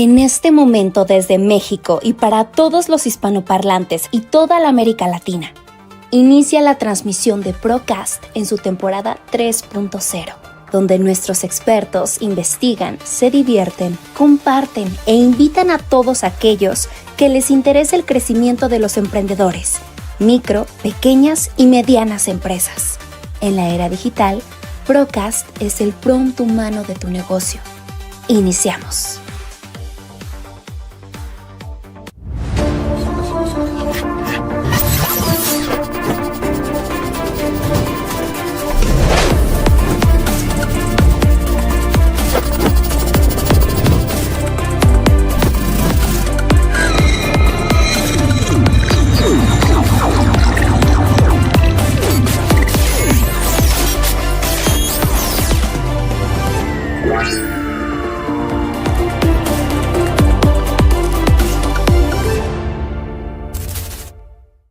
En este momento desde México y para todos los hispanoparlantes y toda la América Latina, inicia la transmisión de Procast en su temporada 3.0, donde nuestros expertos investigan, se divierten, comparten e invitan a todos aquellos que les interesa el crecimiento de los emprendedores, micro, pequeñas y medianas empresas. En la era digital, Procast es el prompt humano de tu negocio. Iniciamos.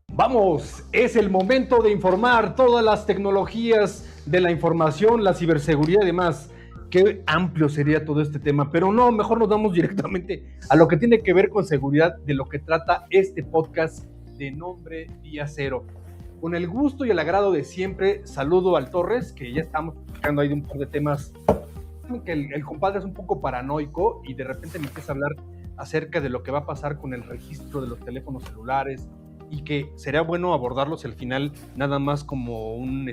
Vamos, es el momento de informar todas las tecnologías de la información, la ciberseguridad y demás. Qué amplio sería todo este tema, pero no, mejor nos vamos directamente a lo que tiene que ver con seguridad, de lo que trata este podcast de Nombre Día Cero. Con el gusto y el agrado de siempre, saludo al Torres, que ya estamos platicando ahí de un par de temas. Que el compadre es un poco paranoico y de repente me empieza a hablar acerca de lo que va a pasar con el registro de los teléfonos celulares, y que sería bueno abordarlos al final nada más como un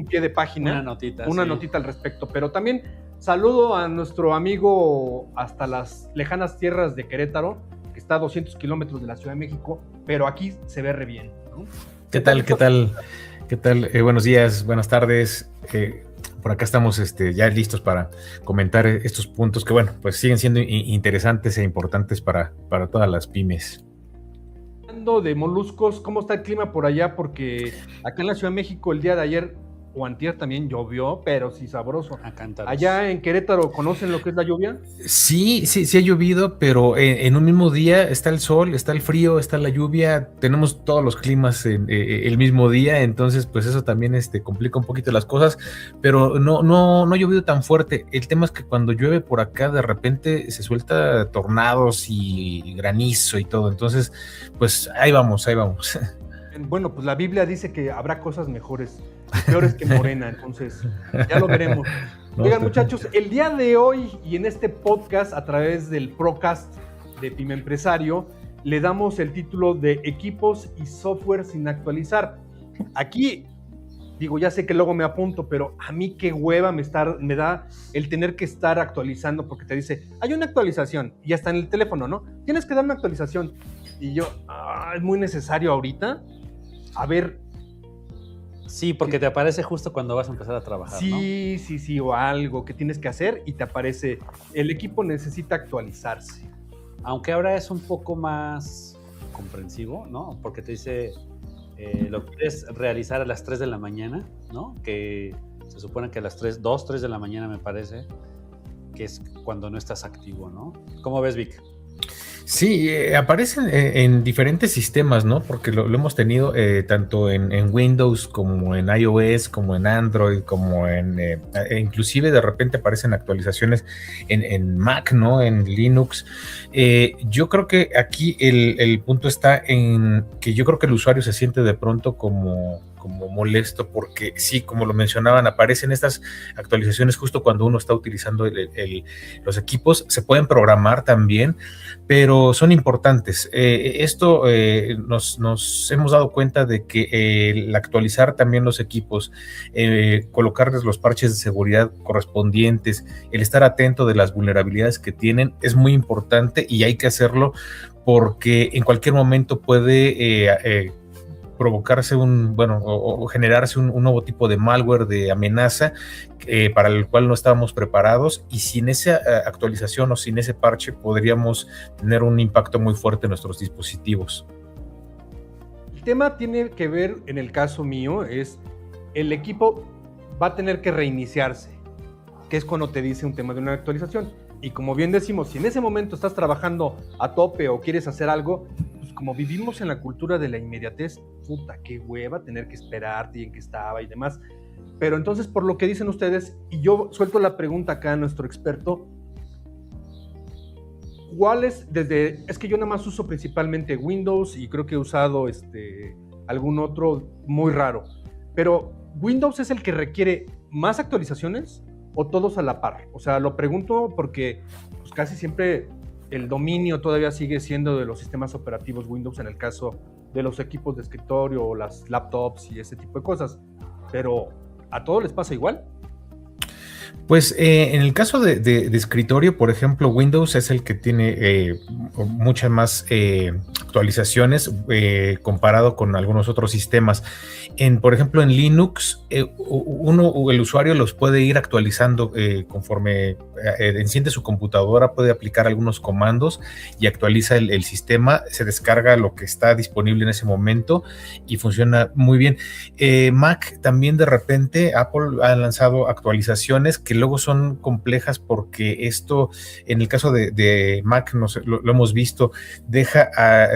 pie de página, una notita al respecto. Pero también saludo a nuestro amigo hasta las lejanas tierras de Querétaro, que está a 200 kilómetros de la Ciudad de México, pero aquí se ve re bien, ¿no? ¿Qué tal? Buenos días, buenas tardes. Por acá estamos ya listos para comentar estos puntos que, bueno, pues siguen siendo interesantes e importantes para todas las pymes. De moluscos, ¿cómo está el clima por allá? Porque acá en la Ciudad de México el día de ayer o antier también llovió, pero sí sabroso. Allá en Querétaro, ¿conocen lo que es la lluvia? Sí ha llovido, pero en un mismo día está el sol, está el frío, está la lluvia, tenemos todos los climas en el mismo día, entonces pues eso también complica un poquito las cosas, pero no ha llovido tan fuerte. El tema es que cuando llueve por acá de repente se suelta tornados y granizo y todo, entonces pues ahí vamos. Bueno, pues la Biblia dice que habrá cosas mejores, peores que Morena, entonces ya lo veremos. Oigan, muchachos, el día de hoy y en este podcast a través del Procast de Pyme Empresario le damos el título de Equipos y Software sin actualizar. Aquí, digo, ya sé que luego me apunto, pero a mí qué hueva me da el tener que estar actualizando, porque te dice, hay una actualización, y ya está en el teléfono, ¿no? Tienes que dar una actualización. Y yo, es muy necesario ahorita. A ver. Sí, porque te aparece justo cuando vas a empezar a trabajar, ¿no? Sí, o algo que tienes que hacer y te aparece, el equipo necesita actualizarse. Aunque ahora es un poco más comprensivo, ¿no? Porque te dice, lo quieres realizar a las 3 de la mañana, ¿no? Que se supone que a las 2, 3 de la mañana me parece, que es cuando no estás activo, ¿no? ¿Cómo ves, Vic? Sí, aparecen en diferentes sistemas, ¿no? Porque lo hemos tenido tanto en Windows como en iOS, como en Android, como inclusive de repente aparecen actualizaciones en Mac, ¿no? En Linux. Yo creo que aquí el punto está en que yo creo que el usuario se siente de pronto como molesto, porque sí, como lo mencionaban, aparecen estas actualizaciones justo cuando uno está utilizando los equipos. Se pueden programar también, pero son importantes. Nos hemos dado cuenta de que el actualizar también los equipos, colocarles los parches de seguridad correspondientes, el estar atento de las vulnerabilidades que tienen es muy importante, y hay que hacerlo porque en cualquier momento puede provocarse o generarse un nuevo tipo de malware, de amenaza, para el cual no estábamos preparados, y sin esa actualización o sin ese parche podríamos tener un impacto muy fuerte en nuestros dispositivos. El tema tiene que ver, en el caso mío, es el equipo va a tener que reiniciarse, que es cuando te dice un tema de una actualización. Y como bien decimos, si en ese momento estás trabajando a tope o quieres hacer algo, pues como vivimos en la cultura de la inmediatez, puta, qué hueva tener que esperarte y en qué estaba y demás. Pero entonces, por lo que dicen ustedes, y yo suelto la pregunta acá a nuestro experto, ¿cuáles es que yo nada más uso principalmente Windows y creo que he usado algún otro muy raro, pero ¿Windows es el que requiere más actualizaciones o todos a la par? O sea, lo pregunto porque pues, casi siempre el dominio todavía sigue siendo de los sistemas operativos Windows en el caso de los equipos de escritorio o las laptops y ese tipo de cosas, pero ¿a todos les pasa igual? Pues en el caso de escritorio, por ejemplo, Windows es el que tiene muchas más actualizaciones comparado con algunos otros sistemas. Por ejemplo, en Linux, el usuario los puede ir actualizando conforme enciende su computadora, puede aplicar algunos comandos y actualiza el sistema, se descarga lo que está disponible en ese momento y funciona muy bien. Mac también de repente, Apple ha lanzado actualizaciones que luego son complejas porque esto, en el caso de Mac, lo hemos visto, deja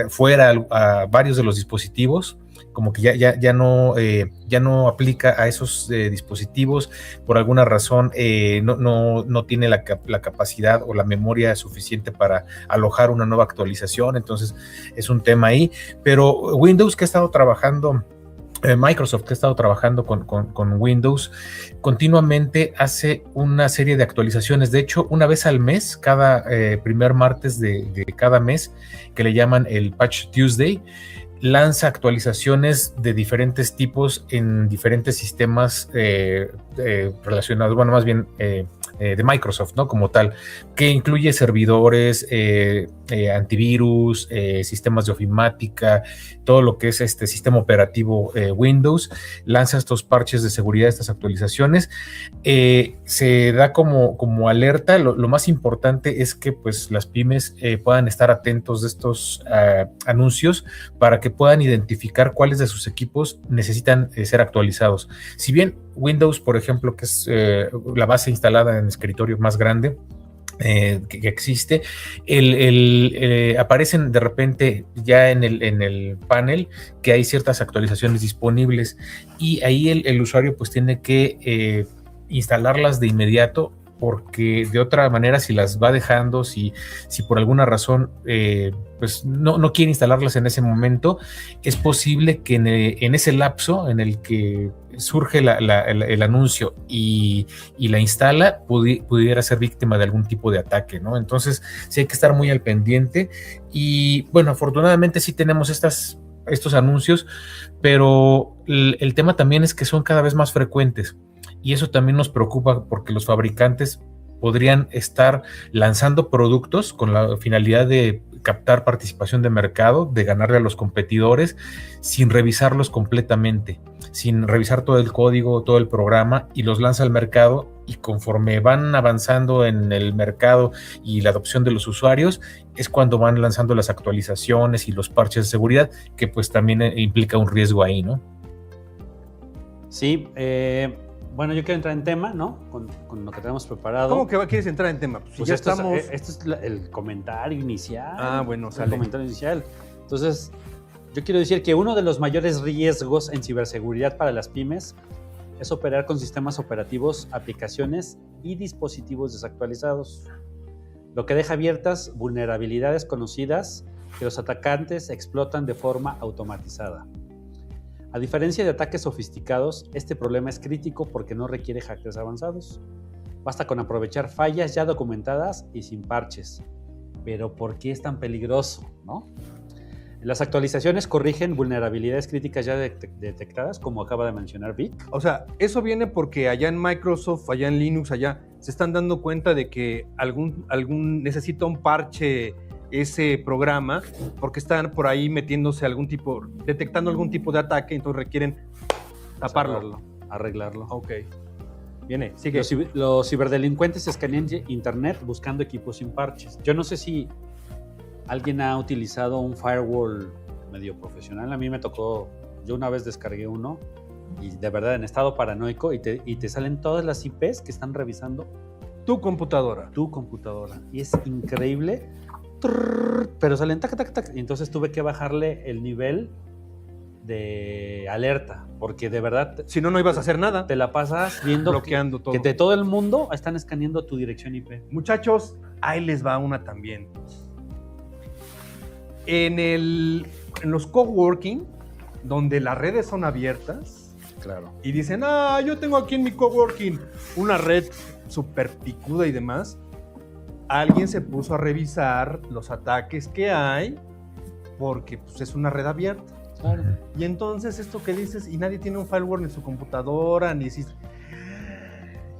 fuera a varios de los dispositivos, como que ya no aplica a esos dispositivos, por alguna razón no tiene la capacidad o la memoria suficiente para alojar una nueva actualización, entonces es un tema ahí, pero Windows que ha estado trabajando, Microsoft que ha estado trabajando con Windows, continuamente hace una serie de actualizaciones. De hecho, una vez al mes, cada primer martes de cada mes, que le llaman el Patch Tuesday, lanza actualizaciones de diferentes tipos en diferentes sistemas relacionados, bueno, más bien de Microsoft, ¿no? Como tal, que incluye servidores, antivirus, sistemas de ofimática, todo lo que es este sistema operativo Windows, lanza estos parches de seguridad, estas actualizaciones, se da como alerta. Lo más importante es que pues las pymes puedan estar atentos de estos anuncios para que puedan identificar cuáles de sus equipos necesitan ser actualizados. Si bien Windows, por ejemplo, que es la base instalada en escritorio más grande que existe, aparecen de repente ya en el panel que hay ciertas actualizaciones disponibles y ahí el usuario pues tiene que instalarlas de inmediato, porque de otra manera si las va dejando, si por alguna razón pues no quiere instalarlas en ese momento, es posible que en ese lapso en el que surge el anuncio y la instala, pudiera ser víctima de algún tipo de ataque, ¿no? Entonces sí hay que estar muy al pendiente y bueno, afortunadamente sí tenemos estos anuncios, pero el tema también es que son cada vez más frecuentes. Y eso también nos preocupa porque los fabricantes podrían estar lanzando productos con la finalidad de captar participación de mercado, de ganarle a los competidores, sin revisarlos completamente, sin revisar todo el código, todo el programa, y los lanza al mercado, y conforme van avanzando en el mercado y la adopción de los usuarios, es cuando van lanzando las actualizaciones y los parches de seguridad, que pues también implica un riesgo ahí, ¿no? Sí, bueno, yo quiero entrar en tema, ¿no? Con lo que tenemos preparado. ¿Cómo que quieres entrar en tema? Pues ya estamos. Esto es el comentario inicial. Ah, bueno, sale. El comentario inicial. Entonces, yo quiero decir que uno de los mayores riesgos en ciberseguridad para las pymes es operar con sistemas operativos, aplicaciones y dispositivos desactualizados, lo que deja abiertas vulnerabilidades conocidas que los atacantes explotan de forma automatizada. A diferencia de ataques sofisticados, este problema es crítico porque no requiere hackers avanzados. Basta con aprovechar fallas ya documentadas y sin parches. Pero ¿por qué es tan peligroso, no? Las actualizaciones corrigen vulnerabilidades críticas ya detectadas, como acaba de mencionar Vic. O sea, eso viene porque allá en Microsoft, allá en Linux, allá se están dando cuenta de que algún necesita un parche ese programa, porque están por ahí metiéndose detectando algún tipo de ataque, entonces requieren taparlo. Arreglarlo. Ok. Viene, sigue. Los ciberdelincuentes escanean internet buscando equipos sin parches. Yo no sé si alguien ha utilizado un firewall medio profesional. A mí me tocó, yo una vez descargué uno y de verdad en estado paranoico y te salen todas las IPs que están revisando Tu computadora. Y es increíble. Pero salen tac, tac, tac. Y entonces tuve que bajarle el nivel de alerta, porque de verdad, si no ibas a hacer nada. Te la pasas viendo bloqueando todo. Que de todo el mundo están escaneando tu dirección IP. Muchachos, ahí les va una también. en los coworking, donde las redes son abiertas, Claro. y dicen, yo tengo aquí en mi coworking una red súper picuda y demás, alguien se puso a revisar los ataques que hay, porque pues, es una red abierta. Claro. Y entonces esto que dices, y nadie tiene un firewall en su computadora, ni si...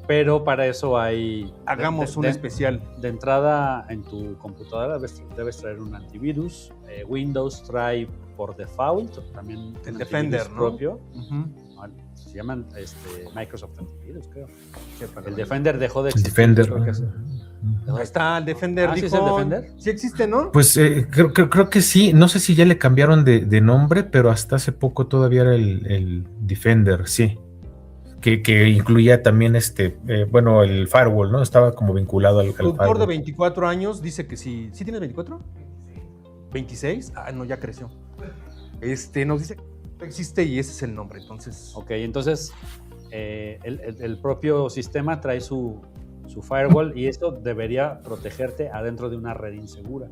Pero para eso hay... Hagamos un especial. De entrada, en tu computadora debes traer un antivirus. Windows trae por default también El un Defender, antivirus ¿no? propio. Ujú. Se llaman Microsoft Antivirus, creo. Sí, perdón. El Defender dejó de El existir. Defender. Creo que sí. Ahí está, el Defender. ¿Sí es dijo. el Defender? Sí existe, ¿no? Pues creo que sí, no sé si ya le cambiaron de nombre, pero hasta hace poco todavía era el Defender, sí. Que incluía también el firewall, ¿no? Estaba como vinculado al Productor firewall. de 24 años dice que sí. ¿Sí tienes 24? ¿26? No, ya creció. Nos dice que existe y ese es el nombre, entonces... Ok, entonces el propio sistema trae su firewall y esto debería protegerte adentro de una red insegura.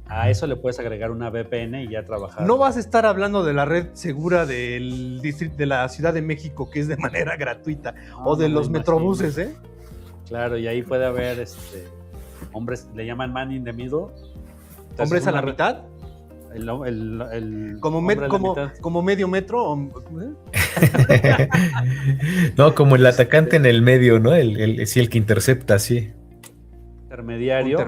A eso le puedes agregar una VPN y ya trabajar. No vas a estar hablando de la red segura del distrito de la Ciudad de México, que es de manera gratuita, o de no los me metrobuses, imagino. Claro, y ahí puede haber hombres, le llaman man in the middle. Entonces, ¿Hombres a la mitad? El Como, hombre a la mitad. como medio metro. ¿Cómo es? No, como el atacante en el medio, ¿no? Sí, el que intercepta, sí. Intermediario.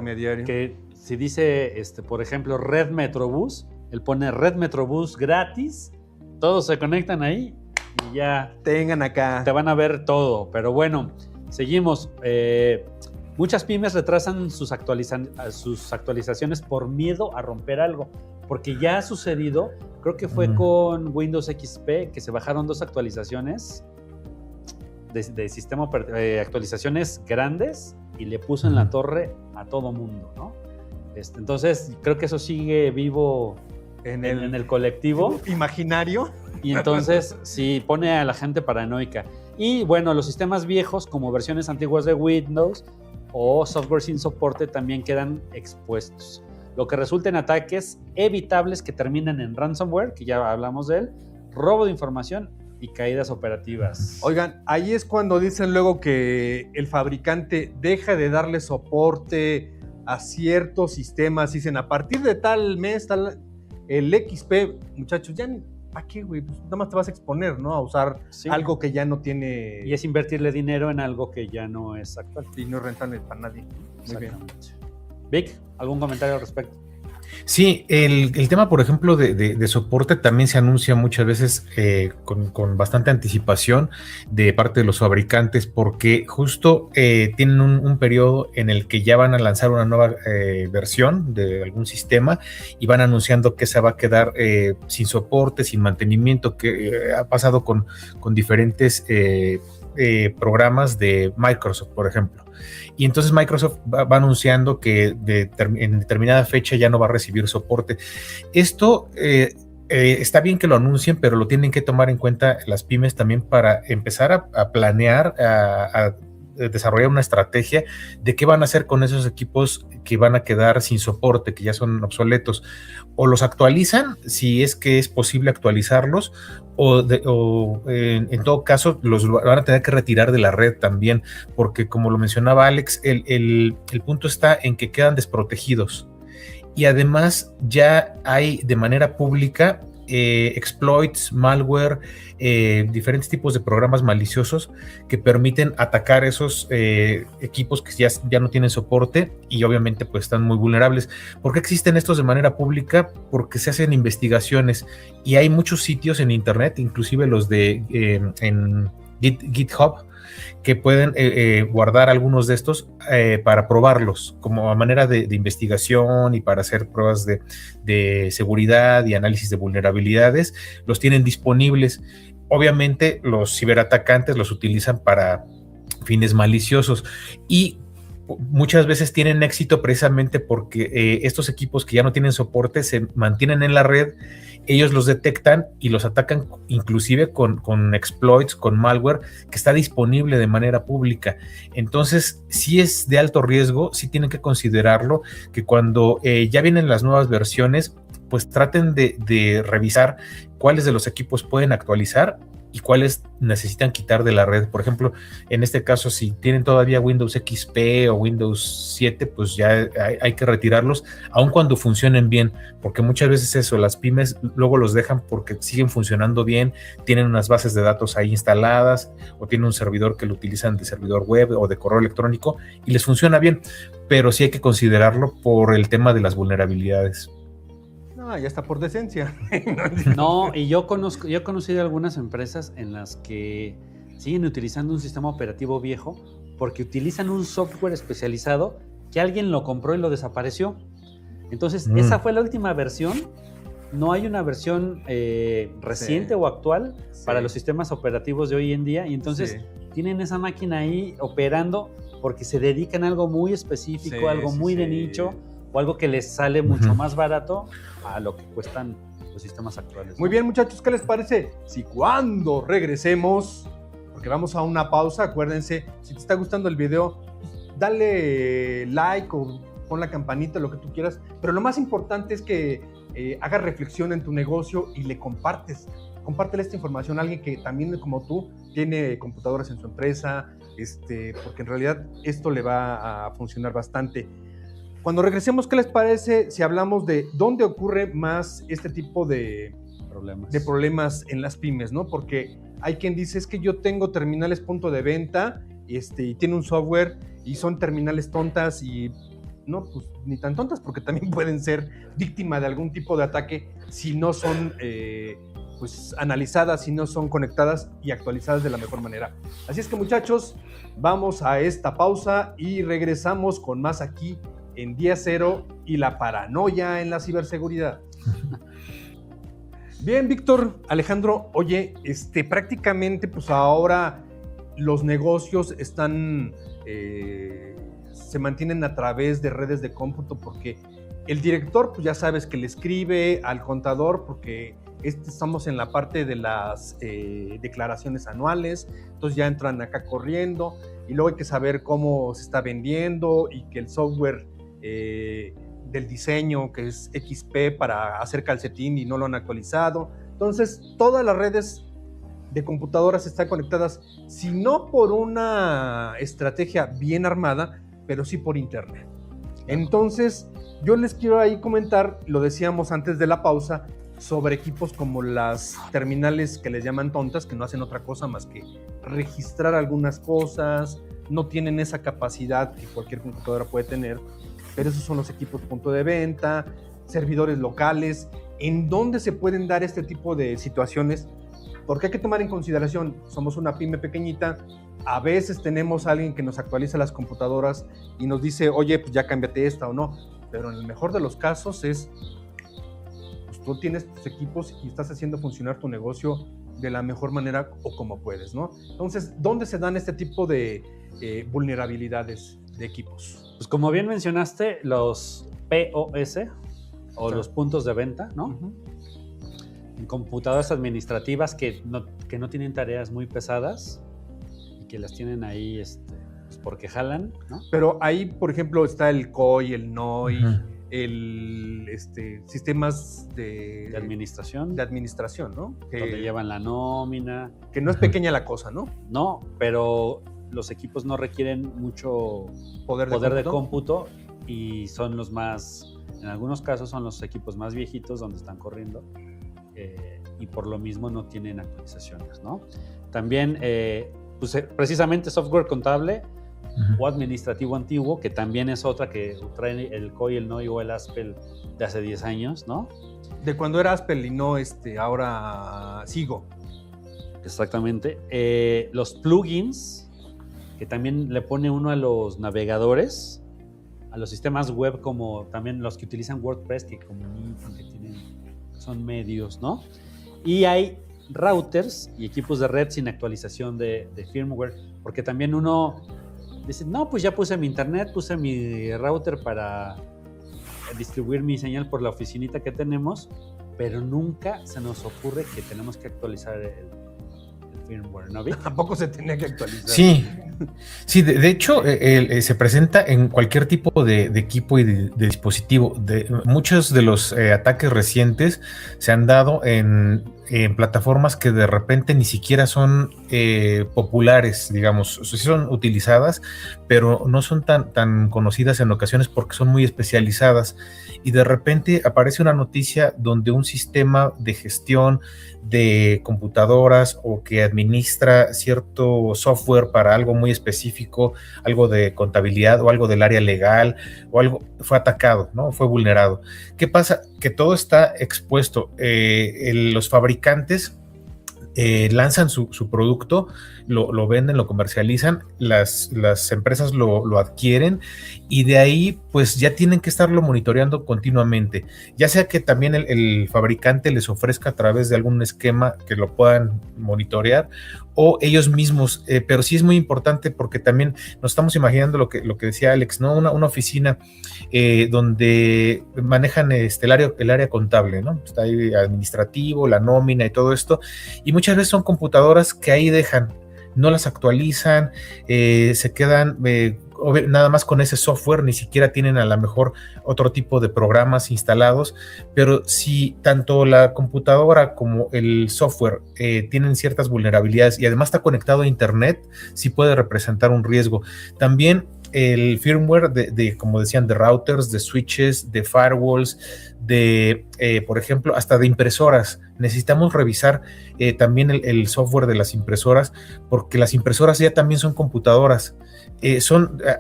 Que si dice, por ejemplo, Red Metrobús, él pone Red Metrobús gratis, todos se conectan ahí y ya Tengan acá. te van a ver todo. Pero bueno, seguimos. Muchas pymes retrasan sus actualizaciones por miedo a romper algo, porque ya ha sucedido, creo que fue con Windows XP, que se bajaron 2 actualizaciones de sistema, actualizaciones grandes, y le puso en la torre a todo mundo, ¿no? Entonces, creo que eso sigue vivo en el colectivo. Imaginario. Y entonces, sí, pone a la gente paranoica. Y bueno, los sistemas viejos, como versiones antiguas de Windows o software sin soporte, también quedan expuestos, lo que resulta en ataques evitables que terminan en ransomware, que ya hablamos de él, robo de información y caídas operativas. Oigan, ahí es cuando dicen luego que el fabricante deja de darle soporte a ciertos sistemas. Dicen, a partir de tal mes, el XP, muchachos, ya ¿para qué, güey? Pues nada más te vas a exponer, ¿no? A usar algo que ya no tiene... Y es invertirle dinero en algo que ya no es actual. Y no es rentable para nadie. Muy bien. Vic, ¿algún comentario al respecto? Sí, el tema, por ejemplo, de soporte también se anuncia muchas veces con bastante anticipación de parte de los fabricantes, porque justo tienen un periodo en el que ya van a lanzar una nueva versión de algún sistema y van anunciando que esa va a quedar sin soporte, sin mantenimiento, que ha pasado con diferentes programas de Microsoft, por ejemplo. Y entonces Microsoft va anunciando que en determinada fecha ya no va a recibir soporte. Esto está bien que lo anuncien, pero lo tienen que tomar en cuenta las pymes también para empezar a planear, a desarrollar una estrategia de qué van a hacer con esos equipos que van a quedar sin soporte, que ya son obsoletos. O los actualizan, si es que es posible actualizarlos, o en todo caso los van a tener que retirar de la red también, porque como lo mencionaba Alex, el punto está en que quedan desprotegidos. Y además ya hay de manera pública exploits, malware, diferentes tipos de programas maliciosos que permiten atacar esos equipos que ya no tienen soporte y obviamente pues están muy vulnerables. ¿Por qué existen estos de manera pública? Porque se hacen investigaciones y hay muchos sitios en internet, inclusive los de en GitHub, que pueden guardar algunos de estos para probarlos como a manera de investigación y para hacer pruebas de seguridad y análisis de vulnerabilidades. Los tienen disponibles. Obviamente los ciberatacantes los utilizan para fines maliciosos y muchas veces tienen éxito precisamente porque estos equipos que ya no tienen soporte se mantienen en la red ellos los detectan y los atacan inclusive con exploits, con malware que está disponible de manera pública. Entonces, si es de alto riesgo, sí tienen que considerarlo, que cuando ya vienen las nuevas versiones, pues traten de revisar cuáles de los equipos pueden actualizar y cuáles necesitan quitar de la red. Por ejemplo, en este caso, si tienen todavía Windows XP o Windows 7, pues ya hay que retirarlos, aun cuando funcionen bien, porque muchas veces eso, las pymes luego los dejan porque siguen funcionando bien, tienen unas bases de datos ahí instaladas, o tienen un servidor que lo utilizan de servidor web o de correo electrónico, y les funciona bien, pero sí hay que considerarlo por el tema de las vulnerabilidades. No, ya está por decencia. No, y yo he conocido algunas empresas en las que siguen utilizando un sistema operativo viejo porque utilizan un software especializado que alguien lo compró y lo desapareció. Entonces, esa fue la última versión. No hay una versión reciente o actual para los sistemas operativos de hoy en día, y entonces tienen esa máquina ahí operando porque se dedican a algo muy específico, algo muy de nicho, o algo que les sale mucho más barato a lo que cuestan los sistemas actuales, ¿no? Muy bien, muchachos, ¿qué les parece? Si cuando regresemos, porque vamos a una pausa, acuérdense, si te está gustando el video, dale like o pon la campanita, lo que tú quieras, pero lo más importante es que hagas reflexión en tu negocio y le compártele esta información a alguien que también, como tú, tiene computadoras en su empresa, porque en realidad esto le va a funcionar bastante. Cuando regresemos, ¿qué les parece si hablamos de dónde ocurre más este tipo de problemas en las pymes, ¿no? Porque hay quien dice, es que yo tengo terminales punto de venta y tiene un software y son terminales tontas, y no, pues ni tan tontas, porque también pueden ser víctima de algún tipo de ataque si no son pues analizadas, si no son conectadas y actualizadas de la mejor manera. Así es que, muchachos, vamos a esta pausa y regresamos con más aquí en Día Cero y la paranoia en la ciberseguridad. Bien, Víctor, Alejandro, oye, prácticamente pues ahora los negocios están, se mantienen a través de redes de cómputo, porque el director, pues ya sabes que le escribe al contador, porque estamos en la parte de las declaraciones anuales, entonces ya entran acá corriendo, y luego hay que saber cómo se está vendiendo y que el software del diseño, que es XP para hacer calcetín y no lo han actualizado. Entonces, todas las redes de computadoras están conectadas, si no por una estrategia bien armada, pero sí por internet. Entonces, yo les quiero ahí comentar, lo decíamos antes de la pausa, sobre equipos como las terminales que les llaman tontas, que no hacen otra cosa más que registrar algunas cosas, no tienen esa capacidad que cualquier computadora puede tener, pero esos son los equipos punto de venta, servidores locales, en donde se pueden dar este tipo de situaciones, porque hay que tomar en consideración, somos una pyme pequeñita, a veces tenemos a alguien que nos actualiza las computadoras y nos dice, oye, pues ya cámbiate esta o no, pero en el mejor de los casos es, pues tú tienes tus equipos y estás haciendo funcionar tu negocio de la mejor manera o como puedes, ¿no? Entonces, ¿dónde se dan este tipo de vulnerabilidades de equipos? Pues como bien mencionaste, los POS o los puntos de venta, ¿no? Uh-huh. En computadoras administrativas que no tienen tareas muy pesadas y que las tienen ahí pues porque jalan, ¿no? Pero ahí, por ejemplo, está el COI, el NOI, el sistemas de administración. De administración, ¿no? Donde llevan la nómina. Que no es pequeña la cosa, ¿no? No, pero los equipos no requieren mucho poder de cómputo y son los más, en algunos casos son los equipos más viejitos donde están corriendo y por lo mismo no tienen actualizaciones, ¿no? También, precisamente software contable o administrativo antiguo, que también es otra que trae el COI, el NOI o el ASPEL de hace 10 años, ¿no? De cuando era ASPEL y no ahora SIGO. Exactamente. Los plugins, que también le pone uno a los navegadores, a los sistemas web, como también los que utilizan WordPress, que comunican, que son medios, ¿no? Y hay routers y equipos de red sin actualización de firmware, porque también uno dice, no, pues ya puse mi internet, puse mi router para distribuir mi señal por la oficinita que tenemos, pero nunca se nos ocurre que tenemos que actualizar el firmware, ¿no, Vic? Tampoco se tenía que actualizar. Sí, sí, de hecho, se presenta en cualquier tipo de equipo y de dispositivo. Muchos de los ataques recientes se han dado en plataformas que de repente ni siquiera son populares, digamos, sí son utilizadas, pero no son tan conocidas en ocasiones porque son muy especializadas. Y de repente aparece una noticia donde un sistema de gestión de computadoras o que administra cierto software para algo muy específico, algo de contabilidad o algo del área legal o algo, fue atacado, ¿no? Fue vulnerado. ¿Qué pasa? Que todo está expuesto. Los fabricantes lanzan su producto, lo venden, lo comercializan, las empresas lo adquieren y de ahí pues ya tienen que estarlo monitoreando continuamente, ya sea que también el fabricante les ofrezca a través de algún esquema que lo puedan monitorear o ellos mismos, pero sí es muy importante porque también nos estamos imaginando lo que decía Alex, ¿no? Una oficina donde manejan el área contable, ¿no? Está ahí administrativo, la nómina y todo esto, y muchas veces son computadoras que ahí dejan, no las actualizan, se quedan nada más con ese software, ni siquiera tienen a lo mejor otro tipo de programas instalados, pero si tanto la computadora como el software tienen ciertas vulnerabilidades y además está conectado a internet, sí puede representar un riesgo. También el firmware como decían, de routers, de switches, de firewalls, por ejemplo, hasta de impresoras. Necesitamos revisar también el software de las impresoras, porque las impresoras ya también son computadoras.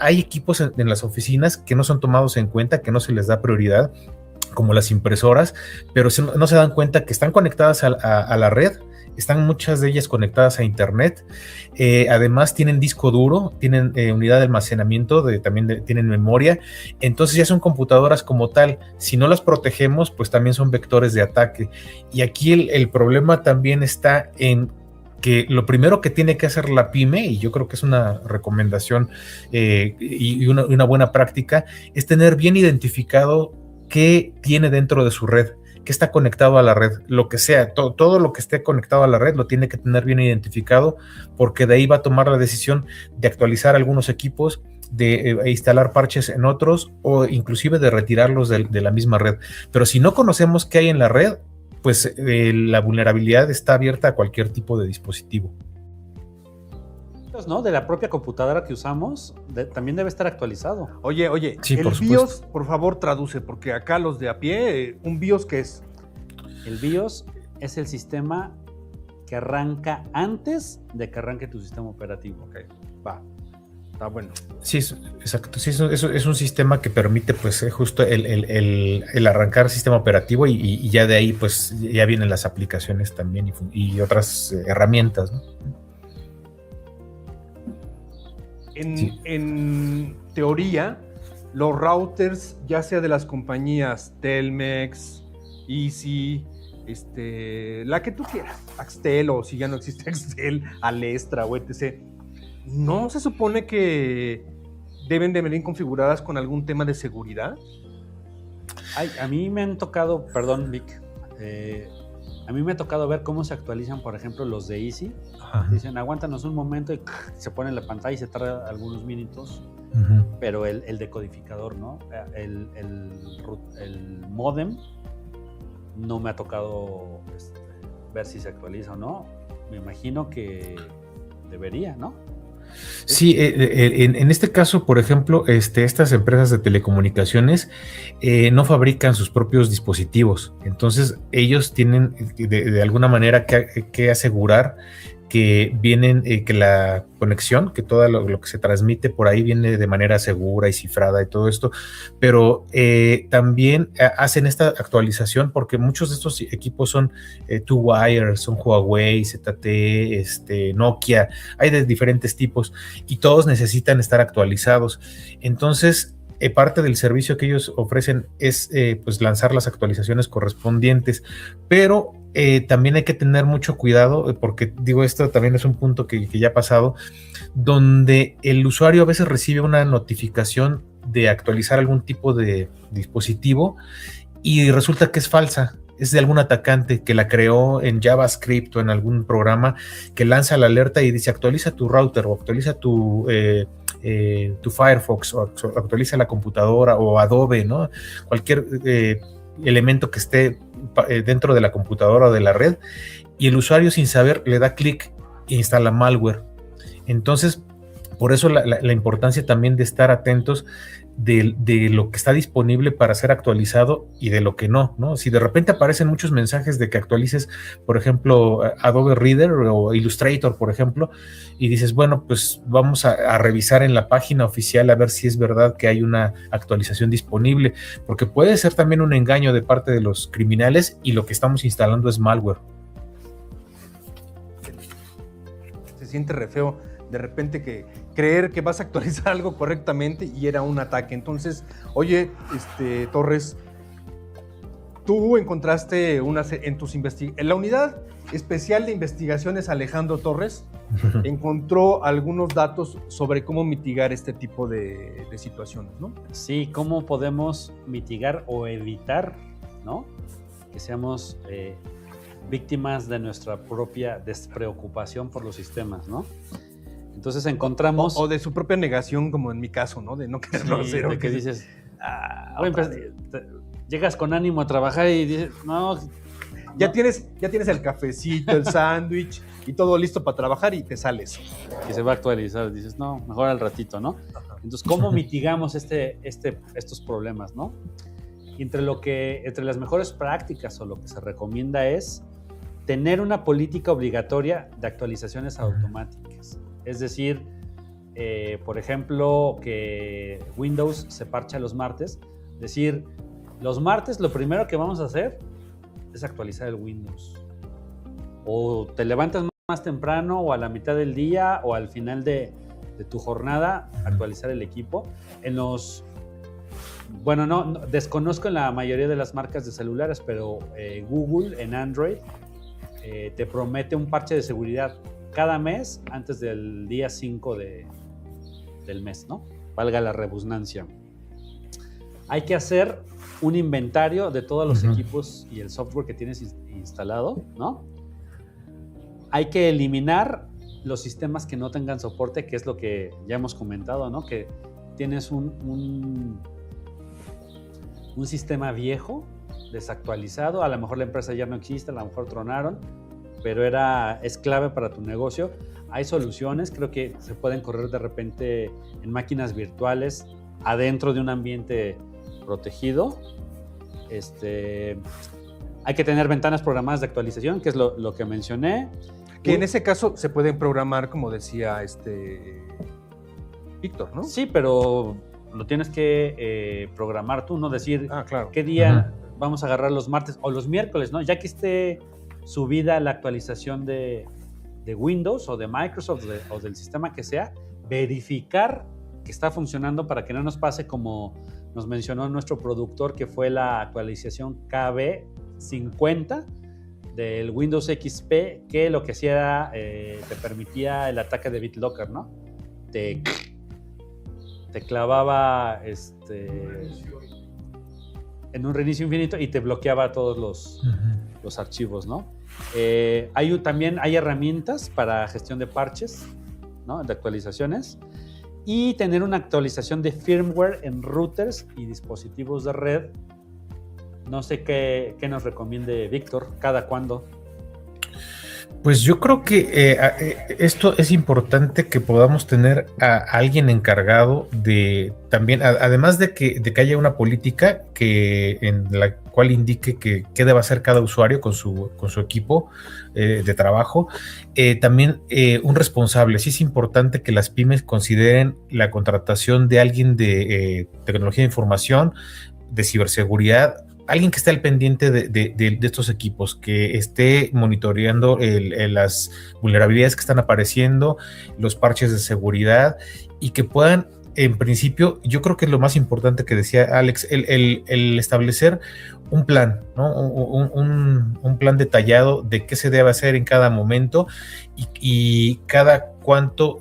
Hay equipos en las oficinas que no son tomados en cuenta, que no se les da prioridad, como las impresoras, pero no se dan cuenta que están conectadas a la red. Están muchas de ellas conectadas a internet, además tienen disco duro, tienen unidad de almacenamiento, también tienen memoria, entonces ya son computadoras como tal. Si no las protegemos, pues también son vectores de ataque. Y aquí el problema también está en que lo primero que tiene que hacer la pyme, y yo creo que es una recomendación y una buena práctica, es tener bien identificado qué tiene dentro de su red, que está conectado a la red, lo que sea, todo lo que esté conectado a la red lo tiene que tener bien identificado, porque de ahí va a tomar la decisión de actualizar algunos equipos, de instalar parches en otros o inclusive de retirarlos de la misma red. Pero si no conocemos qué hay en la red, pues la vulnerabilidad está abierta a cualquier tipo de dispositivo. ¿No? De la propia computadora que usamos, también debe estar actualizado. Oye, sí, el por BIOS, supuesto. por favor, traduce, porque acá los de a pie, ¿un BIOS qué es? El BIOS es el sistema que arranca antes de que arranque tu sistema operativo. Ok, va, está bueno. Sí, exacto. Sí, eso es un sistema que permite, pues, justo el arrancar sistema operativo y ya de ahí, pues, ya vienen las aplicaciones también y otras herramientas, ¿no? En teoría, los routers, ya sea de las compañías Telmex, Easy, la que tú quieras, Axtel, o si ya no existe Axtel, Alestra o etc., ¿no se supone que deben de venir configuradas con algún tema de seguridad? A mí me han tocado, perdón, Vic, a mí me ha tocado ver cómo se actualizan, por ejemplo, los de Easy. Ajá. Dicen, aguántanos un momento y se pone en la pantalla y se tarda algunos minutos. Uh-huh. Pero el decodificador, ¿no? El modem no me ha tocado ver si se actualiza o no. Me imagino que debería, ¿no? Sí, en este caso, por ejemplo, estas empresas de telecomunicaciones no fabrican sus propios dispositivos, entonces ellos tienen de alguna manera que asegurar que vienen, que la conexión, que todo lo que se transmite por ahí viene de manera segura y cifrada y todo esto, pero también hacen esta actualización porque muchos de estos equipos son Two Wire, son Huawei, ZTE, Nokia, hay de diferentes tipos y todos necesitan estar actualizados. Entonces, parte del servicio que ellos ofrecen es pues lanzar las actualizaciones correspondientes, pero también hay que tener mucho cuidado porque digo, esto también es un punto que ya ha pasado, donde el usuario a veces recibe una notificación de actualizar algún tipo de dispositivo y resulta que es falsa. es de algún atacante que la creó en JavaScript o en algún programa que lanza la alerta y dice actualiza tu router o actualiza tu Firefox o actualiza la computadora o Adobe, ¿no? Cualquier elemento que esté dentro de la computadora o de la red, y el usuario sin saber le da clic e instala malware. Entonces, por eso la importancia también de estar atentos de lo que está disponible para ser actualizado y de lo que no, ¿no? Si de repente aparecen muchos mensajes de que actualices, por ejemplo, Adobe Reader o Illustrator, por ejemplo, y dices, bueno, pues vamos a revisar en la página oficial a ver si es verdad que hay una actualización disponible, porque puede ser también un engaño de parte de los criminales y lo que estamos instalando es malware. Se siente re feo de repente que creer que vas a actualizar algo correctamente y era un ataque. Entonces, oye, Torres, tú encontraste en la unidad especial de investigaciones Alejandro Torres encontró algunos datos sobre cómo mitigar este tipo de situaciones, ¿no? Sí, cómo podemos mitigar o evitar, ¿no? Que seamos víctimas de nuestra propia despreocupación por los sistemas, ¿no? Entonces encontramos... O de su propia negación, como en mi caso, ¿no? De no quererlo hacer. De que dices... llegas con ánimo a trabajar y dices, no... Ya tienes el cafecito, el sándwich y todo listo para trabajar y te sales. Y se va a actualizar. Dices, no, mejor al ratito, ¿no? Entonces, ¿cómo mitigamos estos problemas, no? Y entre las mejores prácticas o lo que se recomienda es tener una política obligatoria de actualizaciones automáticas. Es decir, por ejemplo, que Windows se parcha los martes. Es decir, los martes lo primero que vamos a hacer es actualizar el Windows. O te levantas más temprano o a la mitad del día o al final de tu jornada actualizar el equipo. No, desconozco en la mayoría de las marcas de celulares, pero Google en Android te promete un parche de seguridad cada mes antes del día 5 del mes, ¿no? Valga la redundancia. Hay que hacer un inventario de todos los equipos y el software que tienes instalado, ¿no? Hay que eliminar los sistemas que no tengan soporte, que es lo que ya hemos comentado, ¿no? Que tienes un sistema viejo, desactualizado, a lo mejor la empresa ya no existe, a lo mejor tronaron, pero es clave para tu negocio. Hay soluciones, creo que se pueden correr de repente en máquinas virtuales adentro de un ambiente protegido. Hay que tener ventanas programadas de actualización, que es lo que mencioné. Que en ese caso se pueden programar, como decía Víctor, ¿no? Sí, pero lo tienes que programar tú, no decir claro. qué día vamos a agarrar los martes o los miércoles, ¿no? Ya que esté subida la actualización de Windows o de Microsoft o del sistema que sea, verificar que está funcionando para que no nos pase como nos mencionó nuestro productor, que fue la actualización KB50 del Windows XP, que lo que hacía era, te permitía el ataque de BitLocker, ¿no? Te clavaba en un reinicio infinito y te bloqueaba todos los archivos, ¿no? También hay herramientas para gestión de parches, ¿no? De actualizaciones, y tener una actualización de firmware en routers y dispositivos de red. No sé qué nos recomiende Víctor, ¿cada cuándo? Pues yo creo que esto es importante, que podamos tener a alguien encargado de también, además de que haya una política en la cual indique qué debe hacer cada usuario con su equipo de trabajo, también un responsable. Sí es importante que las pymes consideren la contratación de alguien de tecnología de información, de ciberseguridad, alguien que esté al pendiente de estos equipos, que esté monitoreando las vulnerabilidades que están apareciendo, los parches de seguridad, y que puedan, en principio, yo creo que es lo más importante que decía Alex, el establecer un plan, ¿no? Un plan detallado de qué se debe hacer en cada momento y cada cuánto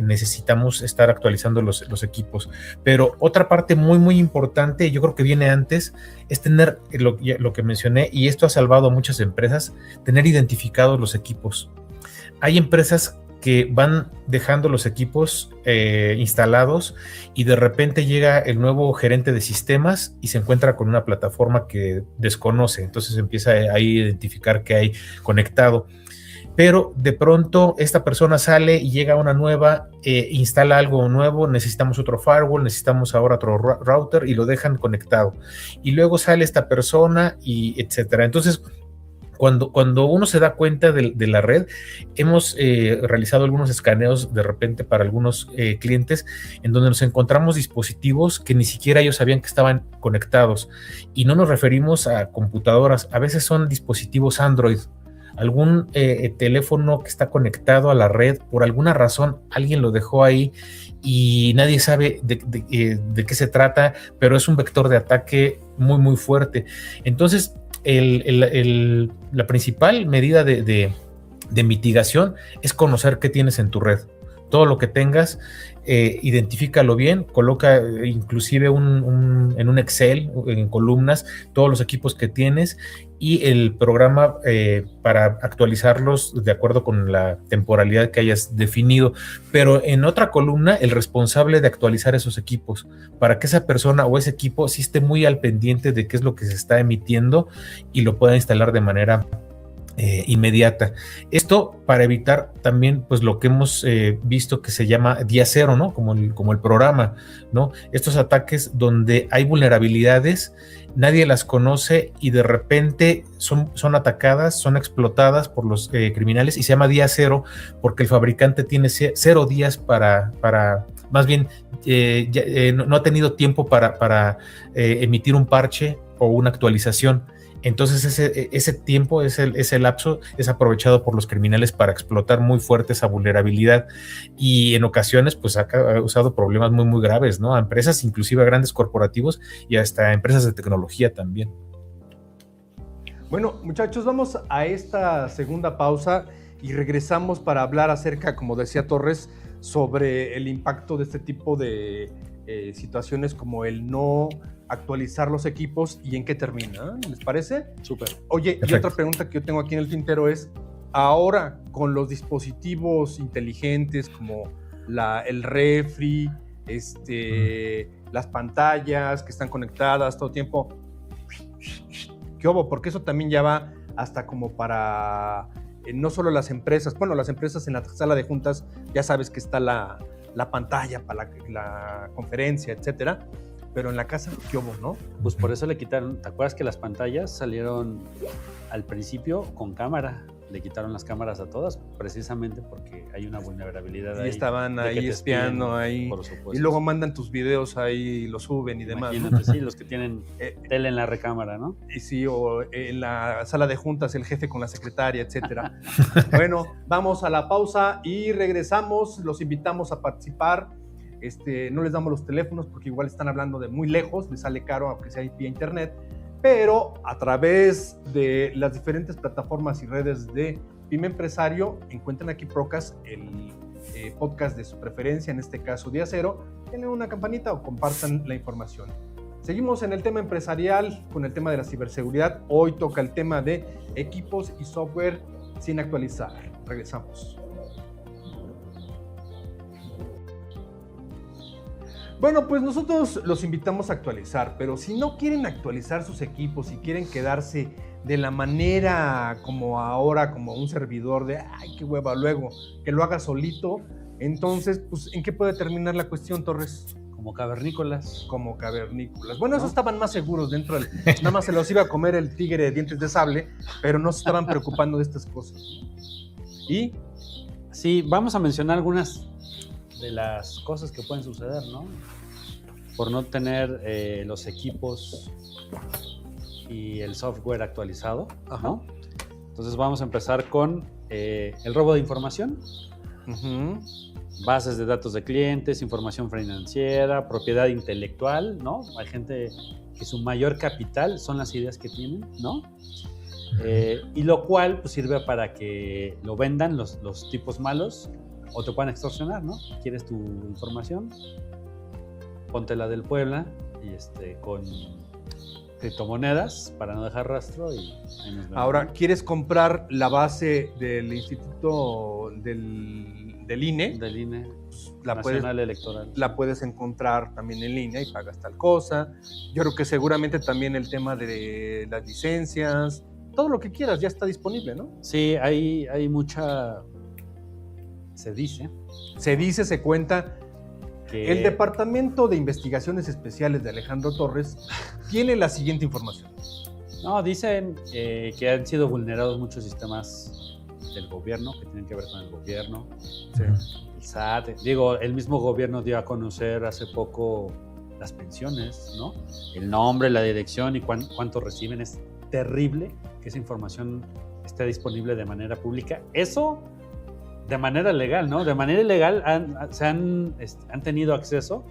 necesitamos estar actualizando los equipos. Pero otra parte muy, muy importante, yo creo que viene antes, es tener lo que mencioné, y esto ha salvado a muchas empresas, tener identificados los equipos. Hay empresas que van dejando los equipos instalados y de repente llega el nuevo gerente de sistemas y se encuentra con una plataforma que desconoce, entonces empieza a identificar qué hay conectado. Pero de pronto esta persona sale y llega a una nueva, instala algo nuevo, necesitamos otro firewall, necesitamos ahora otro router y lo dejan conectado. Y luego sale esta persona y etcétera. Entonces, cuando uno se da cuenta de la red, hemos realizado algunos escaneos de repente para algunos clientes en donde nos encontramos dispositivos que ni siquiera ellos sabían que estaban conectados. Y no nos referimos a computadoras, a veces son dispositivos Android. Algún teléfono que está conectado a la red, por alguna razón alguien lo dejó ahí y nadie sabe de qué se trata, pero es un vector de ataque muy, muy fuerte. Entonces, la principal medida de mitigación es conocer qué tienes en tu red. Todo lo que tengas, identifícalo bien, coloca inclusive en un Excel, en columnas, todos los equipos que tienes y el programa para actualizarlos de acuerdo con la temporalidad que hayas definido. Pero en otra columna, el responsable de actualizar esos equipos, para que esa persona o ese equipo sí esté muy al pendiente de qué es lo que se está emitiendo y lo pueda instalar de manera inmediata. Esto para evitar también pues lo que hemos visto que se llama día cero, ¿no? Como el programa, ¿no? Estos ataques donde hay vulnerabilidades, nadie las conoce y de repente son atacadas, son explotadas por los criminales y se llama día cero porque el fabricante tiene 0 días para más bien no ha tenido tiempo para emitir un parche o una actualización. Entonces ese tiempo, ese lapso es aprovechado por los criminales para explotar muy fuerte esa vulnerabilidad y en ocasiones pues ha causado problemas muy muy graves, ¿no? A empresas, inclusive a grandes corporativos y hasta a empresas de tecnología también. Bueno, muchachos, vamos a esta segunda pausa y regresamos para hablar acerca, como decía Torres, sobre el impacto de este tipo de situaciones como el no actualizar los equipos y en qué termina. ¿Les parece? Súper. Oye, perfecto. Y otra pregunta que yo tengo aquí en el tintero es, ahora con los dispositivos inteligentes como el refri, las pantallas que están conectadas todo el tiempo, ¿qué hubo? Porque eso también ya va hasta como para no solo las empresas, bueno, las empresas en la sala de juntas ya sabes que está la pantalla para la conferencia, etcétera, pero en la casa, ¿qué hubo, no? Pues por eso le quitaron, ¿te acuerdas que las pantallas salieron al principio con cámara? Le quitaron las cámaras a todas, precisamente porque hay una vulnerabilidad ahí. Y estaban ahí espiando ahí, por supuesto. Y luego mandan tus videos ahí, los suben y demás. Imagínate, ¿no? Sí, los que tienen tele en la recámara, ¿no? Y sí, o en la sala de juntas el jefe con la secretaria, etcétera. Bueno, vamos a la pausa y regresamos. Los invitamos a participar. No les damos los teléfonos porque igual están hablando de muy lejos, les sale caro aunque sea vía internet, pero a través de las diferentes plataformas y redes de Pyme Empresario encuentran aquí Procast, el podcast de su preferencia, en este caso Día Cero. Denle una campanita o compartan la información. Seguimos en el tema empresarial con el tema de la ciberseguridad. Hoy toca el tema de equipos y software sin actualizar. Regresamos. Bueno, pues nosotros los invitamos a actualizar, pero si no quieren actualizar sus equipos y quieren quedarse de la manera como ahora, como un servidor de ¡ay, qué hueva! Luego, que lo haga solito, entonces, pues, ¿en qué puede terminar la cuestión, Torres? Como cavernícolas. Como cavernícolas. Bueno, esos estaban más seguros dentro del... Nada más se los iba a comer el tigre de dientes de sable, pero no se estaban preocupando de estas cosas. ¿Y? Sí, vamos a mencionar algunas de las cosas que pueden suceder, ¿no? Por no tener los equipos y el software actualizado, ¿no? Entonces vamos a empezar con el robo de información, bases de datos de clientes, información financiera, propiedad intelectual, ¿no? Hay gente que su mayor capital son las ideas que tienen, ¿no? Y lo cual pues, sirve para que lo vendan los tipos malos o te pueden extorsionar, ¿no? ¿Quieres tu información? Ponte la del Puebla y con criptomonedas para no dejar rastro y ahí nos vemos. Ahora, ¿quieres comprar la base del instituto del INE? Del INE, La Nacional Electoral. la puedes encontrar también en línea y pagas tal cosa. Yo creo que seguramente también el tema de las licencias, todo lo que quieras ya está disponible, ¿no? Sí, hay mucha... Se dice Se cuenta. que... El Departamento de Investigaciones Especiales de Alejandro Torres tiene la siguiente información. No, dicen que han sido vulnerados muchos sistemas del gobierno, que tienen que ver con el gobierno, el SAT. Digo, el mismo gobierno dio a conocer hace poco las pensiones, ¿no? El nombre, la dirección y cuánto reciben. Es terrible que esa información esté disponible de manera pública. Eso de manera legal, ¿no? De manera ilegal han tenido acceso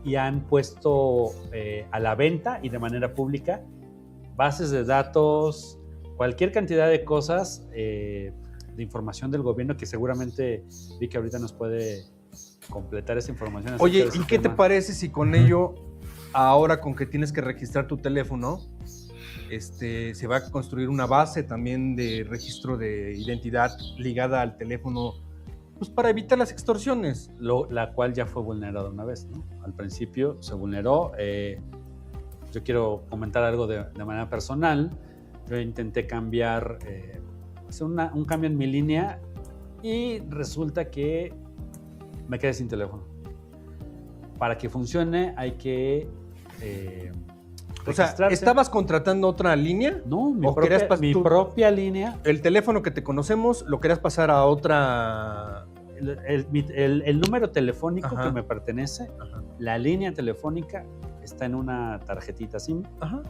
y han puesto a la venta y de manera pública bases de datos, cualquier cantidad de cosas de información del gobierno que seguramente vi que ahorita nos puede completar esa información. Oye, ¿y qué te parece si con ello, ahora con que tienes que registrar tu teléfono, se va a construir una base también de registro de identidad ligada al teléfono, pues para evitar las extorsiones? La cual ya fue vulnerada una vez, ¿no? Al principio se vulneró. Yo quiero comentar algo de manera personal. Yo intenté cambiar, hacer un cambio en mi línea y resulta que me quedé sin teléfono. Para que funcione hay que o sea, registrarse. ¿estabas contratando otra línea? No, mi ¿O querías propia línea. el teléfono que te conocemos lo querías pasar a otra? El número telefónico Ajá. que me pertenece, Ajá. la línea telefónica está en una tarjetita SIM. Ajá.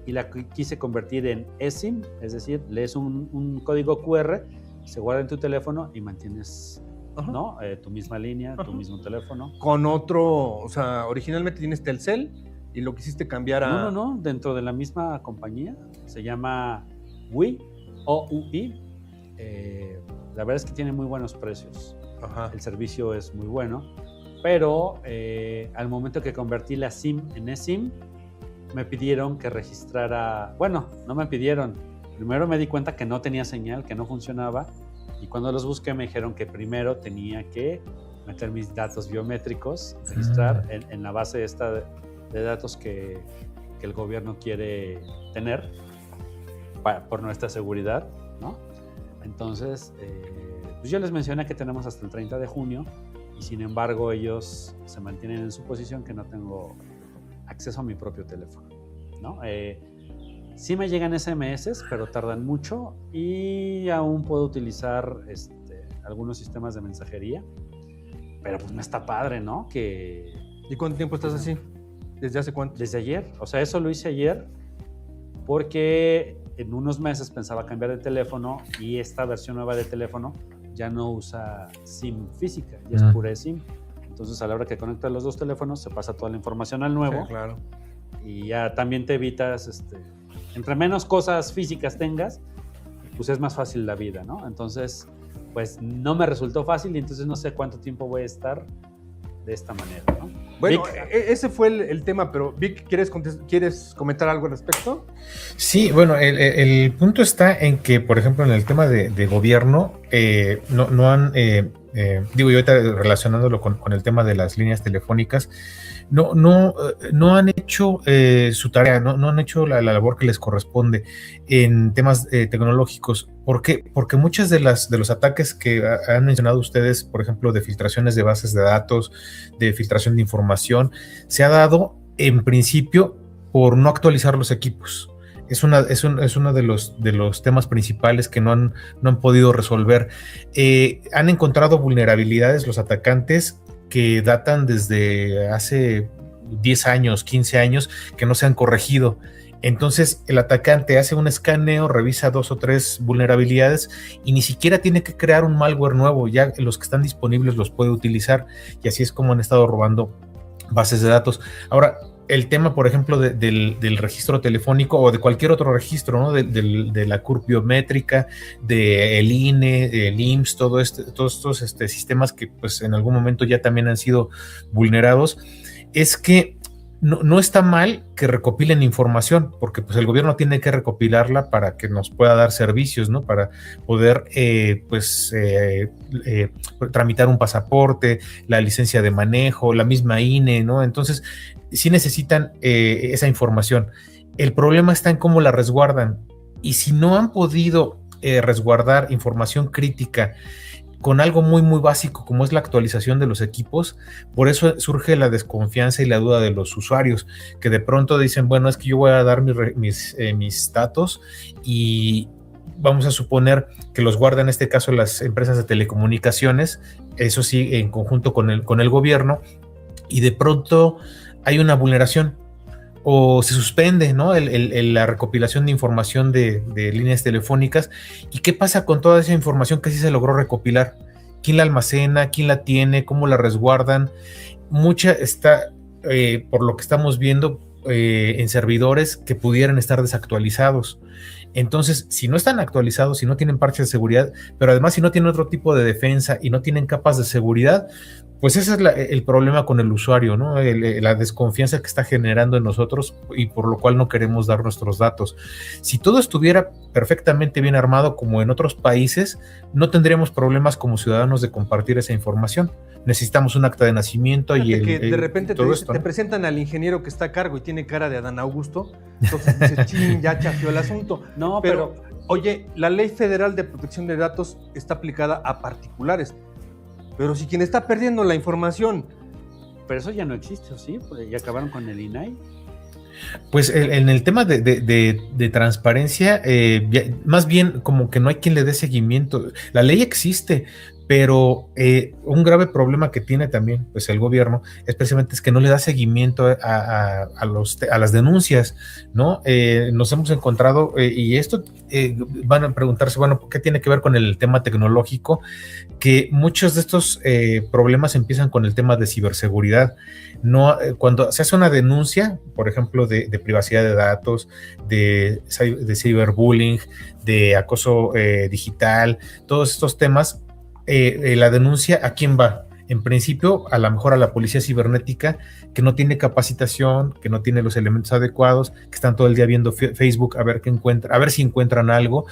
Y la quise convertir en eSIM, es decir, lees un código QR, se guarda en tu teléfono y mantienes, Ajá. ¿no? Tu misma línea, tu Ajá. mismo teléfono. Con otro, o sea, originalmente tienes Telcel y lo quisiste cambiar a... No, dentro de la misma compañía, se llama WI, OUI. La verdad es que tiene muy buenos precios, Ajá. el servicio es muy bueno, pero al momento que convertí la SIM en eSIM, me pidieron que registrara, bueno, no me pidieron, primero me di cuenta que no tenía señal, que no funcionaba, y cuando los busqué me dijeron que primero tenía que meter mis datos biométricos, registrar en la base esta de datos que el gobierno quiere tener por nuestra seguridad, ¿no? Entonces, pues yo les mencioné que tenemos hasta el 30 de junio y sin embargo ellos se mantienen en su posición que no tengo acceso a mi propio teléfono, ¿no? Sí me llegan SMS, pero tardan mucho y aún puedo utilizar algunos sistemas de mensajería, pero pues no está padre, ¿no? ¿Y cuánto tiempo estás así? ¿Desde hace cuánto? Desde ayer, o sea, eso lo hice ayer porque en unos meses pensaba cambiar de teléfono y esta versión nueva de teléfono ya no usa SIM física, ya es pura SIM. Entonces, a la hora que conectas los dos teléfonos, se pasa toda la información al nuevo. Sí, claro. Y ya también te evitas, entre menos cosas físicas tengas, pues es más fácil la vida, ¿no? Entonces, pues no me resultó fácil y entonces no sé cuánto tiempo voy a estar de esta manera, ¿no? Bueno, Vic, ese fue el tema, pero Vic, ¿quieres comentar algo al respecto? Sí, bueno, el punto está en que, por ejemplo, en el tema de gobierno, no han, digo yo ahorita relacionándolo con el tema de las líneas telefónicas, no han hecho su tarea, no han hecho la labor que les corresponde en temas tecnológicos. ¿Por qué? Porque muchos de los ataques que han mencionado ustedes, por ejemplo, de filtraciones de bases de datos, de filtración de información, se ha dado en principio por no actualizar los equipos. Es uno de los temas principales que no han podido resolver. Han encontrado vulnerabilidades los atacantes que datan desde hace 10 años, 15 años, que no se han corregido. Entonces el atacante hace un escaneo, revisa 2 o 3 vulnerabilidades y ni siquiera tiene que crear un malware nuevo, ya los que están disponibles los puede utilizar y así es como han estado robando bases de datos. Ahora, el tema, por ejemplo, del registro telefónico o de cualquier otro registro, ¿no? De la CURP biométrica, del INE, del IMSS, todos estos sistemas que pues en algún momento ya también han sido vulnerados, es que no está mal que recopilen información, porque pues el gobierno tiene que recopilarla para que nos pueda dar servicios, ¿no? Para poder tramitar un pasaporte, la licencia de manejo, la misma INE, ¿no? Entonces, sí necesitan esa información. El problema está en cómo la resguardan. Y si no han podido resguardar información crítica con algo muy, muy básico como es la actualización de los equipos, por eso surge la desconfianza y la duda de los usuarios, que de pronto dicen, bueno, es que yo voy a dar mis datos y vamos a suponer que los guardan en este caso las empresas de telecomunicaciones, eso sí, en conjunto con el gobierno, y de pronto hay una vulneración o se suspende, ¿no? La recopilación de información de líneas telefónicas. ¿Y qué pasa con toda esa información que sí se logró recopilar? ¿Quién la almacena? ¿Quién la tiene? ¿Cómo la resguardan? Mucha está, por lo que estamos viendo, en servidores que pudieran estar desactualizados. Entonces, si no están actualizados, si no tienen parches de seguridad, pero además si no tienen otro tipo de defensa y no tienen capas de seguridad, pues ese es el problema con el usuario, ¿no? La desconfianza que está generando en nosotros y por lo cual no queremos dar nuestros datos. Si todo estuviera perfectamente bien armado como en otros países, no tendríamos problemas como ciudadanos de compartir esa información. Necesitamos un acta de nacimiento y que de repente todo esto, te ¿no? presentan al ingeniero que está a cargo y tiene cara de Adán Augusto, entonces dices, ching, ya chafió el asunto. No, pero oye, la Ley Federal de Protección de Datos está aplicada a particulares, pero si quien está perdiendo la información... Pero eso ya no existe, ¿o sí? Porque ya acabaron con el INAI. Pues en el tema de transparencia, más bien como que no hay quien le dé seguimiento. La ley existe, pero un grave problema que tiene también pues el gobierno es precisamente es que no le da seguimiento a las denuncias, ¿no? Nos hemos encontrado, y esto van a preguntarse, bueno, ¿qué tiene que ver con el tema tecnológico? Que muchos de estos problemas empiezan con el tema de ciberseguridad. No, cuando se hace una denuncia, por ejemplo, de privacidad de datos, de ciberbullying, de acoso digital, todos estos temas, la denuncia, ¿a quién va? En principio, a lo mejor a la policía cibernética que no tiene capacitación, que no tiene los elementos adecuados, que están todo el día viendo Facebook a ver qué encuentra, a ver si encuentran algo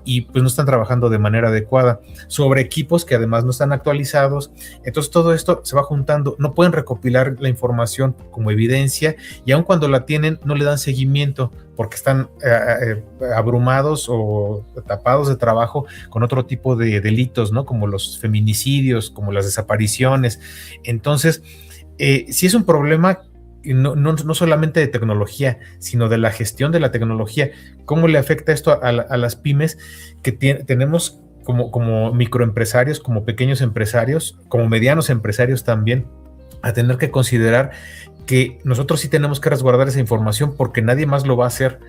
y pues no están trabajando de manera adecuada sobre equipos que además no están actualizados. Entonces todo esto se va juntando, no pueden recopilar la información como evidencia y aun cuando la tienen no le dan seguimiento porque están abrumados o tapados de trabajo con otro tipo de delitos, ¿no? Como los feminicidios, como las desapariciones. Entonces, sí es un problema no solamente de tecnología, sino de la gestión de la tecnología. ¿Cómo le afecta esto a las pymes que tenemos como microempresarios, como pequeños empresarios, como medianos empresarios también, a tener que considerar que nosotros sí tenemos que resguardar esa información porque nadie más lo va a hacer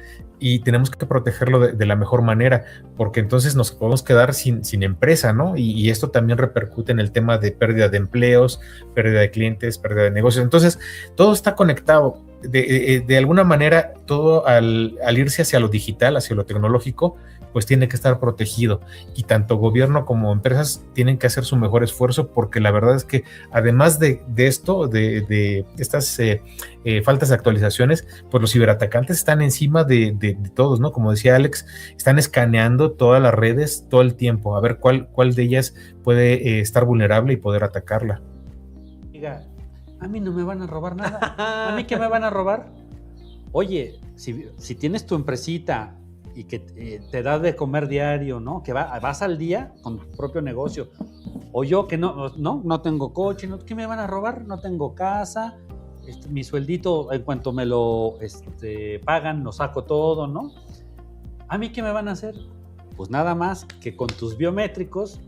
y tenemos que protegerlo de la mejor manera, porque entonces nos podemos quedar sin empresa, ¿no? Y esto también repercute en el tema de pérdida de empleos, pérdida de clientes, pérdida de negocios. Entonces, todo está conectado. De alguna manera, todo al irse hacia lo digital, hacia lo tecnológico, pues tiene que estar protegido. Y tanto gobierno como empresas tienen que hacer su mejor esfuerzo, porque la verdad es que además de esto, de estas faltas de actualizaciones, pues los ciberatacantes están encima de todos, ¿no? Como decía Alex, están escaneando todas las redes todo el tiempo, a ver cuál de ellas puede estar vulnerable y poder atacarla. Diga, a mí no me van a robar nada. ¿A mí qué me van a robar? Oye, si tienes tu empresita y que te da de comer diario, ¿no? Que vas al día con tu propio negocio. O yo que no tengo coche, ¿qué me van a robar? No tengo casa, mi sueldito en cuanto me lo pagan, lo saco todo, ¿no? ¿A mí qué me van a hacer? Pues nada más que con tus biométricos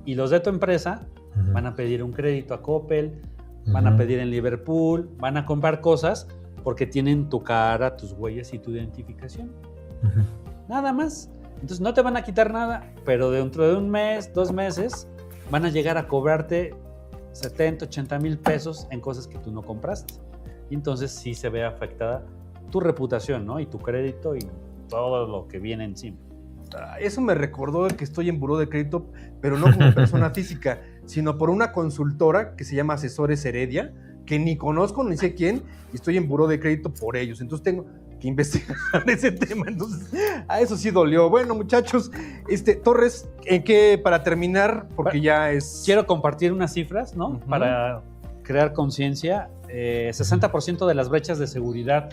y los de tu empresa van a pedir un crédito a Coppel, van a pedir en Liverpool, van a comprar cosas porque tienen tu cara, tus huellas y tu identificación. Nada más. Entonces no te van a quitar nada, pero dentro de un mes, 2 meses, van a llegar a cobrarte 70, 80 mil pesos en cosas que tú no compraste. y entonces sí se ve afectada tu reputación, ¿no? Y tu crédito y todo lo que viene encima. Eso me recordó que estoy en buró de crédito, pero no como persona física, sino por una consultora que se llama Asesores Heredia, que ni conozco ni sé quién, y estoy en buró de crédito por ellos. Entonces tengo que investigar ese tema. Entonces, a eso sí dolió. Bueno, muchachos, Torres, ¿en qué, para terminar? Porque ya es... Quiero compartir unas cifras, ¿no? Para crear conciencia. 60% de las brechas de seguridad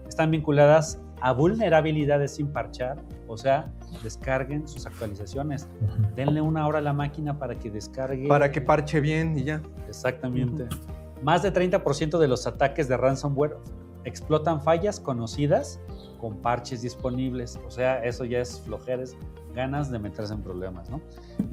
están vinculadas a vulnerabilidades sin parchar, o sea, descarguen sus actualizaciones. Denle 1 hora a la máquina para que descargue. Para que parche bien y ya. Exactamente. Más de 30% de los ataques de ransomware explotan fallas conocidas con parches disponibles. O sea, eso ya es flojeres, ganas de meterse en problemas, ¿no?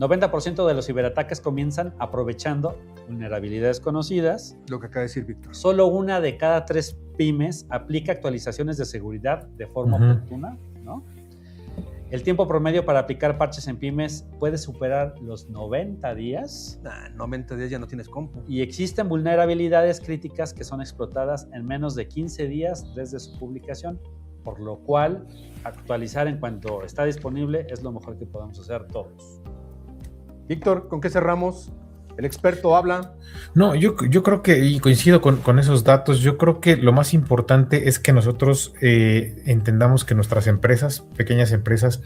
90% de los ciberataques comienzan aprovechando vulnerabilidades conocidas. Lo que acaba de decir Víctor. Solo 1 de cada 3 pymes aplica actualizaciones de seguridad de forma oportuna, ¿no? El tiempo promedio para aplicar parches en pymes puede superar los 90 días. 90 días ya no tienes compu. Y existen vulnerabilidades críticas que son explotadas en menos de 15 días desde su publicación, por lo cual actualizar en cuanto está disponible es lo mejor que podemos hacer todos. Víctor, ¿con qué cerramos? El experto habla. No, yo creo que, y coincido con esos datos, yo creo que lo más importante es que nosotros entendamos que nuestras empresas, pequeñas empresas,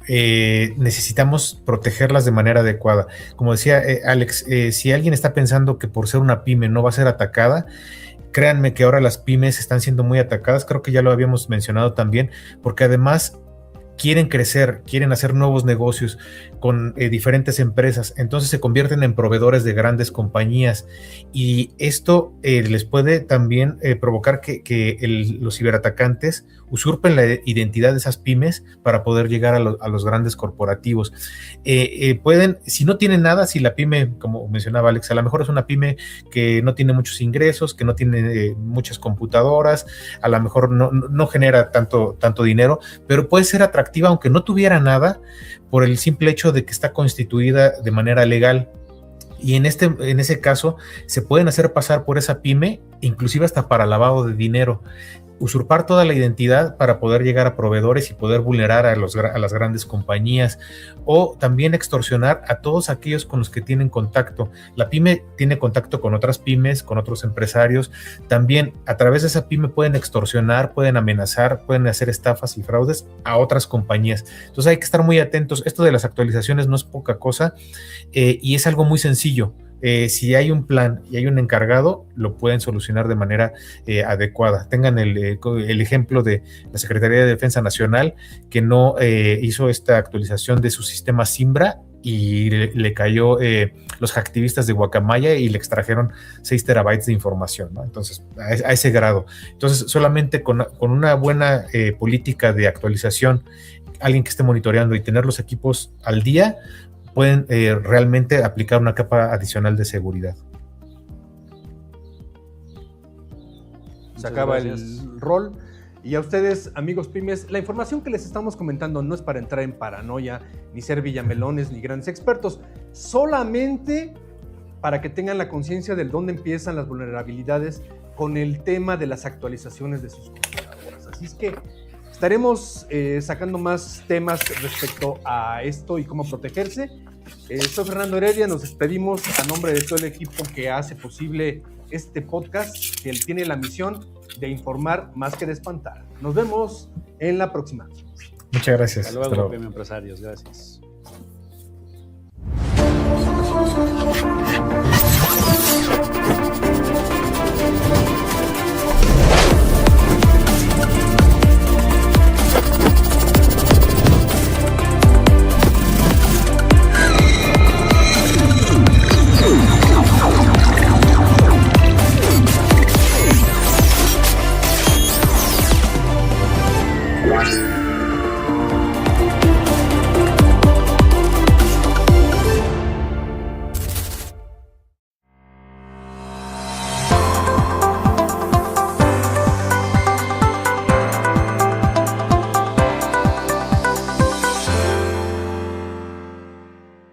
necesitamos protegerlas de manera adecuada. Como decía Alex, si alguien está pensando que por ser una pyme no va a ser atacada, créanme que ahora las pymes están siendo muy atacadas, creo que ya lo habíamos mencionado también, porque además quieren crecer, quieren hacer nuevos negocios con diferentes empresas, entonces se convierten en proveedores de grandes compañías y esto les puede también provocar que los ciberatacantes usurpen la identidad de esas pymes para poder llegar a los grandes corporativos. Pueden, si no tienen nada, si la pyme, como mencionaba Alex, a lo mejor es una pyme que no tiene muchos ingresos, que no tiene muchas computadoras, a lo mejor no genera tanto dinero, pero puede ser atractiva aunque no tuviera nada por el simple hecho de que está constituida de manera legal. Y en ese caso se pueden hacer pasar por esa pyme, inclusive hasta para lavado de dinero, usurpar toda la identidad para poder llegar a proveedores y poder vulnerar a las grandes compañías, o también extorsionar a todos aquellos con los que tienen contacto. La pyme tiene contacto con otras pymes, con otros empresarios, también a través de esa pyme pueden extorsionar, pueden amenazar, pueden hacer estafas y fraudes a otras compañías. Entonces hay que estar muy atentos. Esto de las actualizaciones no es poca cosa y es algo muy sencillo. Si hay un plan y hay un encargado, lo pueden solucionar de manera adecuada. Tengan el ejemplo de la Secretaría de Defensa Nacional, que no hizo esta actualización de su sistema Simbra y le cayó los hacktivistas de Guacamaya y le extrajeron 6 terabytes de información, ¿no? Entonces, a ese grado. Entonces, solamente con una buena política de actualización, alguien que esté monitoreando y tener los equipos al día, pueden realmente aplicar una capa adicional de seguridad. Se acaba el rol. Y a ustedes, amigos pymes, la información que les estamos comentando no es para entrar en paranoia, ni ser villamelones, ni grandes expertos, solamente para que tengan la conciencia de dónde empiezan las vulnerabilidades con el tema de las actualizaciones de sus computadoras. Así es que estaremos sacando más temas respecto a esto y cómo protegerse. Soy Fernando Heredia, nos despedimos a nombre de todo el equipo que hace posible este podcast, que él tiene la misión de informar más que de espantar. Nos vemos en la próxima. Muchas gracias. Hasta luego, Empresarios. Gracias.